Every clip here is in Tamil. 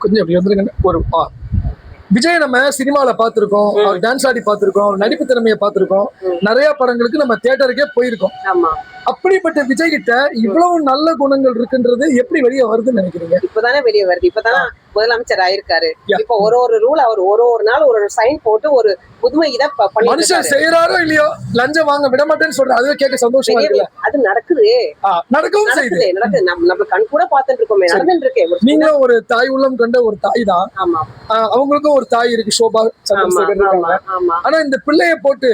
கொஞ்சம் அப்படி வந்துருங்க. ஒரு விஜய் நம்ம சினிமால பார்த்திருக்கோம், அவர் டான்ஸ் ஆடி பார்த்திருக்கோம், அவர் நடிப்பு திறமையை பார்த்திருக்கோம், நிறைய படங்களுக்கு நம்ம தியேட்டருக்கே போயிருக்கோம். அப்படிப்பட்ட விஜய் கிட்ட இவ்வளவு நல்ல குணங்கள் இருக்குன்றது எப்படி வெளியே வருதுன்னு நினைக்கிறீங்க? இப்பதானே வெளியே வருது. இப்பதானே முதலமைச்சர் ஆயிருக்காரு. இப்ப ஒரு ரூல் அவர் ஒரு நாள் ஒரு சைன் போட்டு ஒரு புதுமை இதை மனுஷன் செய்யறாரோ இல்லையோ லஞ்சம் வாங்க விட மாட்டேன்னு சொல்ற அதுவே கேட்க சந்தோஷமா இருக்குல்ல. அது நடக்குது, நடக்கவும் செய்யுது. நடக்குது. நம்ம கண் கூட பார்த்துட்டு இருக்கோமே, நடந்துட்டு இருக்கேன். நீங்களும் ஒரு தாய் உள்ளம் கண்ட ஒரு தாய் தான். அவங்களுக்கும் ஒரு தாய் இருக்கு, சோபா சந்திரசேகர் இருக்காங்க. ஆனா இந்த பிள்ளைய போட்டு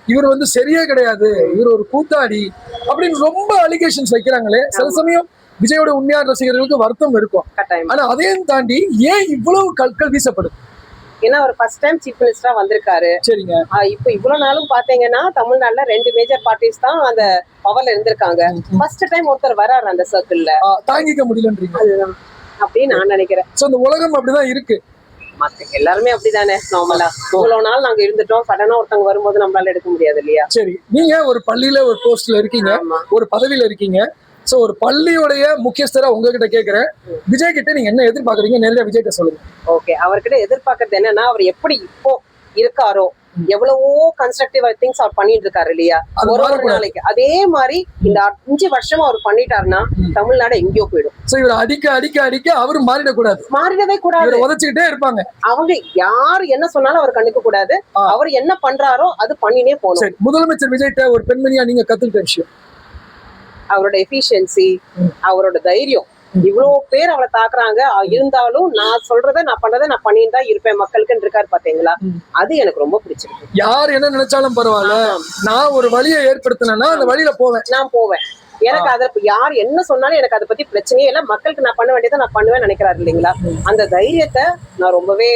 இவர் வந்து சரியே கிடையாது, இவர் ஒரு கூத்தாடி அப்படின்னு ரொம்ப அலிகேஷன்ஸ் வைக்கிறாங்களே. சில சமயம் விஜயோட உண்மையான ரசிகர்களுக்கு வருத்தம் இருக்கும். ஆனா அதையும் தாண்டி ஏன் இவ்வளவு கற்கள் வீசப்படுது? ஏன்னா அவர் ஃபர்ஸ்ட் டைம் சீஃப் மினிஸ்டரா வந்திருக்காரு. சரிங்க. இப்ப இவ்வளவு நாளும் பாத்தீங்கன்னா தமிழ்நாட்டுல 2 மேஜர் பார்ட்டிஸ் தான் அந்த பவர்ல இருந்திருக்காங்க. ஃபர்ஸ்ட் டைம் ஒருத்தர் வராரு அந்த சர்க்கிள்ல. தாங்கிக்க முடியலன்றீங்க? அதுதான் அப்படின்னு நான் நினைக்கிறேன். சோ இந்த உலகம் அப்படிதான் இருக்கு. எல்லாருமே அப்படிதானே நார்மலா. இவ்வளவு நாள் நாங்க இருந்துட்டோம், சடனா ஒருத்தவங்க வரும்போது நம்மளால எடுக்க முடியாது இல்லையா? சரி, நீங்க ஒரு பள்ளியில ஒரு போஸ்ட்ல இருக்கீங்க, ஒரு பதவியில இருக்கீங்க. சோ ஒரு பள்ளியோடைய முக்கியஸ்தரா உங்ககிட்ட கேக்குறேன், விஜய் கிட்ட நீங்க என்ன எதிர்பார்க்கறீங்க? நேரடியா விஜய் கிட்ட சொல்லுங்க. ஓகே, அவர்கிட்ட எதிர்பார்க்கறது என்னன்னா, அவர் எப்படி இப்போ இருக்காரோ எவ்வளவோ கன்ஸ்ட்ரக்டிவ் திங்ஸ் அவர் பண்ணிட்டு இருக்காரு இல்லையா ஒரு நாளைக்கு, அதே மாதிரி இந்த 5 வருஷமா அவர் பண்ணிட்டாருன்னா தமிழ்நாடு எங்கேயோ போயிடும். சோ இவர் அடிக்க அடிக்க அடிக்க அவரு மாறிடக்கூடாது, மாறிடவே கூடாது, உதச்சிக்கிட்டே இருப்பாங்க. அவங்க யாரு என்ன சொன்னாலும் அவர் கண்டுக்க கூடாது, அவர் என்ன பண்றாரோ அது பண்ணினே போகணும். முதலமைச்சர் விஜய்கிட்ட ஒரு பெண்மணியா நீங்க கத்துக்கிட்ட விஷயம்? அவரோட எஃபிஷியன்சி, அவரோட தைரியம். இவ்வளவு பேர் அவளை தாக்குறாங்க, இருந்தாலும் நான் சொல்றதை நான் பண்றதை நான் பண்ணிட்டு தான் இருப்பேன் மக்களுக்குன்னு இருக்காரு பாத்தீங்களா. அது எனக்கு ரொம்ப பிடிச்சிருக்கு. யார் என்ன நினைச்சாலும் பரவாயில்ல, நான் ஒரு வழியை ஏற்படுத்தினேன்னா அந்த வழியில போவேன், நான் போவேன். எனக்கு அதை யார் என்ன சொன்னாலும் எனக்கு அதை பத்தி பிரச்சனையே இல்லை, மக்களுக்கு நான் பண்ண வேண்டியதை நான் பண்ணுவேன் நினைக்கிறாரு இல்லைங்களா. அந்த தைரியத்தை நான் ரொம்பவே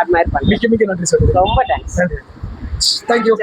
அட்மையர் பண்ணேன். மிக்க மிக்க நன்றி சார். ரொம்ப தேங்க்ஸ். தேங்க்யூ.